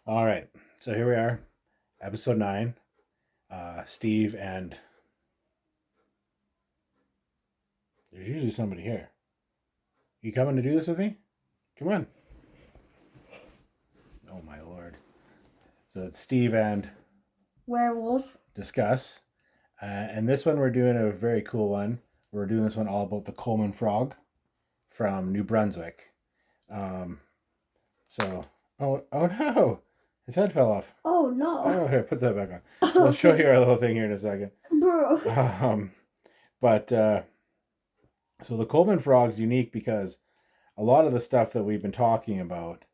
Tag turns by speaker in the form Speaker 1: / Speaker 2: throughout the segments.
Speaker 1: All right, so here we are, episode 9. Steve and there's usually somebody here. You coming to do this with me? Come on. Oh my lord. So it's Steve and
Speaker 2: Werewolf.
Speaker 1: discuss. And this one we're doing a very cool one. We're doing this one all about the Coleman frog from New Brunswick. Um, so, oh no, his head fell off.
Speaker 2: Oh no.
Speaker 1: Oh, here, put that back on. We'll show you our little thing here in a second.
Speaker 2: Bro.
Speaker 1: But so the Coleman frog's unique because a lot of the stuff that we've been talking about,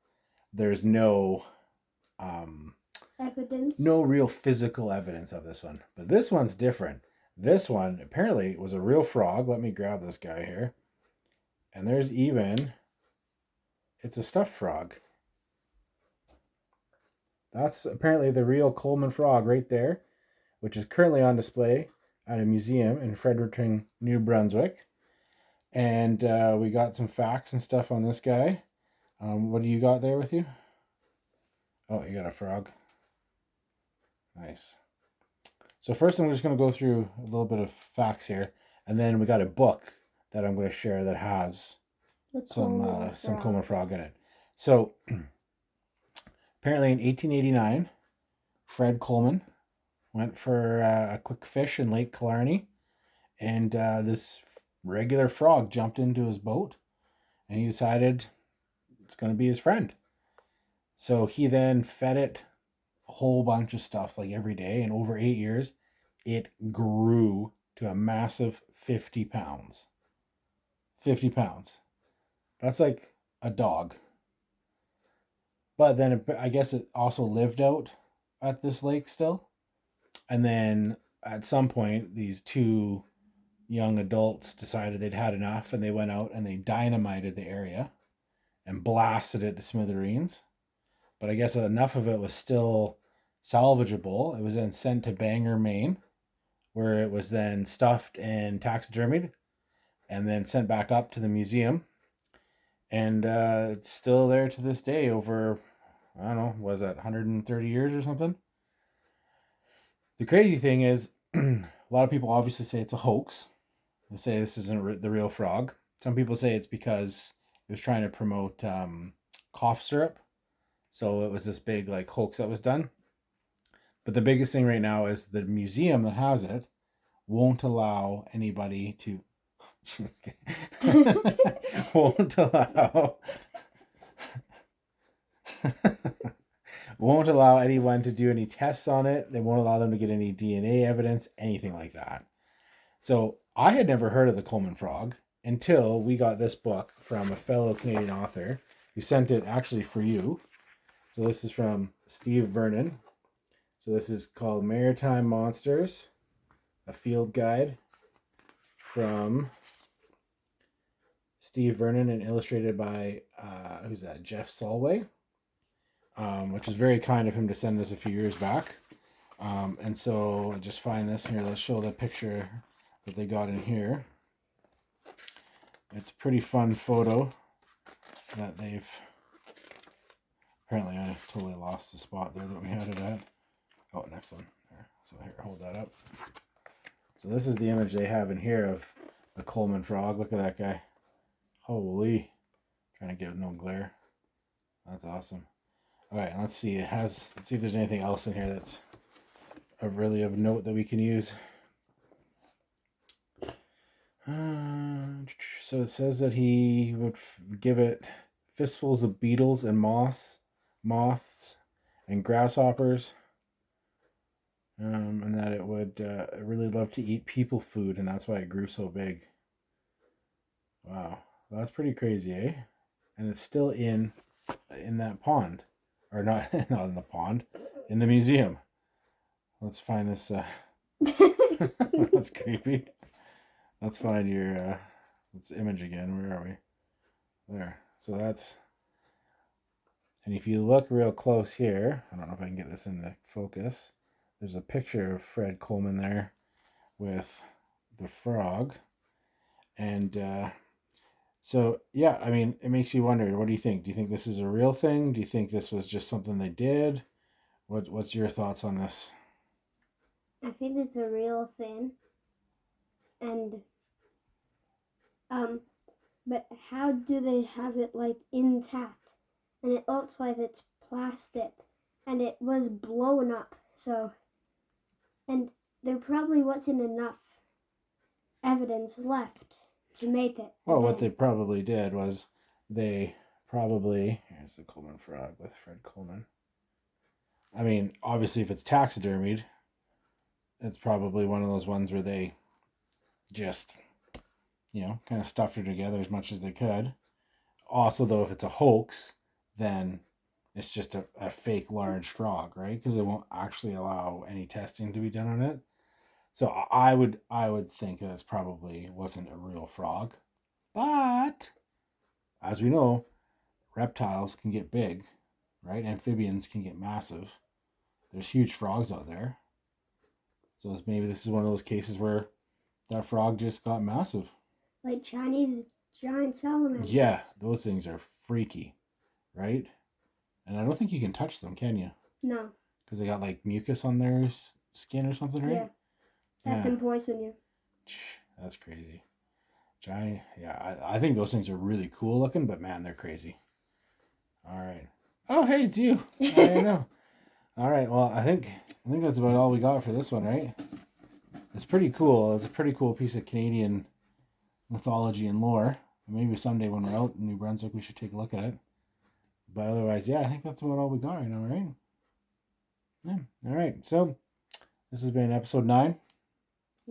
Speaker 1: there's um,
Speaker 2: Evidence.
Speaker 1: no real physical evidence of this one. But this one's different. This one apparently was a real frog. Let me grab this guy here. And there's even, it's a stuffed frog. That's apparently the real Coleman frog right there, which is currently on display at a museum in Fredericton, New Brunswick. And we got some facts and stuff on this guy. What do you got there with you? Oh, you got a frog. Nice. So first I'm just going to go through a little bit of facts here. And then we got a book that I'm going to share that has some Coleman frog in it. So apparently in 1889, Fred Coleman went for a quick fish in Lake Killarney. And this regular frog jumped into his boat. And he decided it's going to be his friend. So he then fed it a whole bunch of stuff like every day. And over 8 years, it grew to a massive 50 pounds. 50 pounds. That's like a dog. But then I guess it also lived out at this lake still. And then at some point, these two young adults decided they'd had enough and they went out and they dynamited the area and blasted it to smithereens. But I guess enough of it was still salvageable. It was then sent to Bangor, Maine, where it was then stuffed and taxidermied and then sent back up to the museum. And it's still there to this day over, I don't know, was that 130 years or something? The crazy thing is, a lot of people obviously say it's a hoax. They say this isn't the real frog. Some people say it's because it was trying to promote cough syrup. So it was this big like hoax that was done. But the biggest thing right now is the museum that has it won't allow anybody to won't allow won't allow anyone to do any tests on it. They won't allow them to get any DNA evidence, anything like that. So I had never heard of the Coleman frog until we got this book from a fellow Canadian author who sent it actually for you. So this is from Steve Vernon. So this is called Maritime Monsters, a field guide from Steve Vernon and illustrated by, who's that, Jeff Solway, which is very kind of him to send this a few years back. And so I just find this here. Let's show the picture that they got in here. It's a pretty fun photo that they've... Apparently I totally lost the spot there that we had it at. Oh, next one. There. So here, hold that up. So this is the image they have in here of the Coleman frog. Look at that guy. Holy. Trying to get no glare. That's awesome. All right, let's see. Let's see if there's anything else in here that's really of note that we can use. So it says that he would give it fistfuls of beetles and moths, and grasshoppers. And that it would really love to eat people food, and that's why it grew so big. Wow, that's pretty crazy, eh? And it's still in that pond, or not not in the pond, in the museum. Let's find this. That's creepy. Let's find your let's image again. Where are we? There. So that's. And if you look real close here, I don't know if I can get this into focus. There's a picture of Fred Coleman there with the frog. And So yeah, I mean, it makes you wonder. What do you think? Do you think this is a real thing? Do you think this was just something they did? What's your thoughts on this?
Speaker 2: I think it's a real thing. And but how do they have it like intact? And it looks like it's plastic, and it was blown up. So, and there probably wasn't enough evidence left to make it.
Speaker 1: Well, what they probably did was they probably here's the Coleman frog with Fred Coleman. I mean, obviously, if it's taxidermied, it's probably one of those ones where they just, kind of stuffed her together as much as they could. Also, though, if it's a hoax, then it's just a fake large frog, right? Because they won't actually allow any testing to be done on it. So I would think that it probably wasn't a real frog. But as we know, reptiles can get big, right? Amphibians can get massive. There's huge frogs out there. So maybe this is one of those cases where that frog just got massive.
Speaker 2: Like Chinese giant salamanders.
Speaker 1: Yeah, those things are freaky, right? And I don't think you can touch them, can you?
Speaker 2: No.
Speaker 1: Because they got like mucus on their skin or something, right?
Speaker 2: Yeah. That can poison you.
Speaker 1: That's crazy. Giant. Yeah, I think those things are really cool looking, but man, they're crazy. All right. Oh, hey, it's you. I know. All right. Well, I think that's about all we got for this one, right? It's pretty cool. It's a pretty cool piece of Canadian mythology and lore. Maybe someday when we're out in New Brunswick, we should take a look at it. But otherwise, yeah, I think that's about all we got right now, right? Yeah. All right. So this has been episode 9.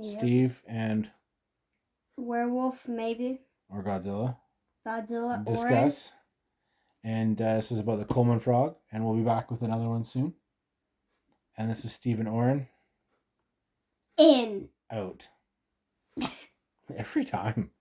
Speaker 1: Yep. Steve and
Speaker 2: werewolf, maybe,
Speaker 1: or Godzilla
Speaker 2: discuss.
Speaker 1: And this is about the Coleman frog, and we'll be back with another one soon. And this is Steve and Auryn.
Speaker 2: In.
Speaker 1: Out. Every time.